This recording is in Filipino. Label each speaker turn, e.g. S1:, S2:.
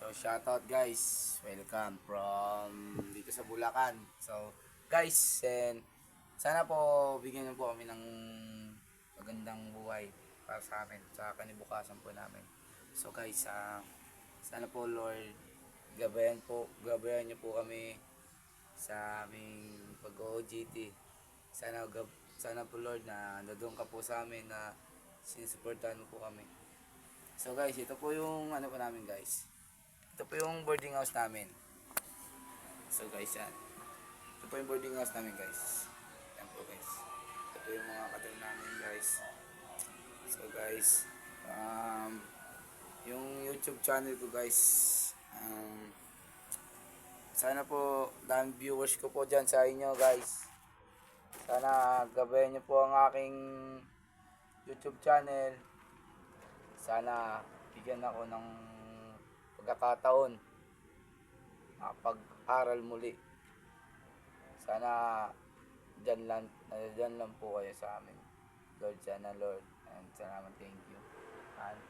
S1: So, shoutout guys. Welcome from dito sa Bulacan. So, guys, and sana po bigyan niyo po kami ng magandang buhay para sa amin, sa kanibukasan po namin. So, guys, sana po Lord, gabayan niyo po kami sa aming pag-OJT. Sana po Lord na nandoon ka po sa amin na sinusuportahan mo po kami. So guys, ito po yung ano po namin guys. Ito po yung boarding house namin. So guys, yan. Ito po yung boarding house namin guys. Yan po guys. Ito po yung mga katil namin guys. So guys, yung YouTube channel ko guys, sana po daming viewers ko po dyan sa inyo guys. Sana gabayan nyo po ang aking YouTube channel. Sana bigyan ako ng pagkakataon makapag-aral muli. Sana dyan lang po kayo sa amin. Lord, sana Lord. And salamat, thank you. And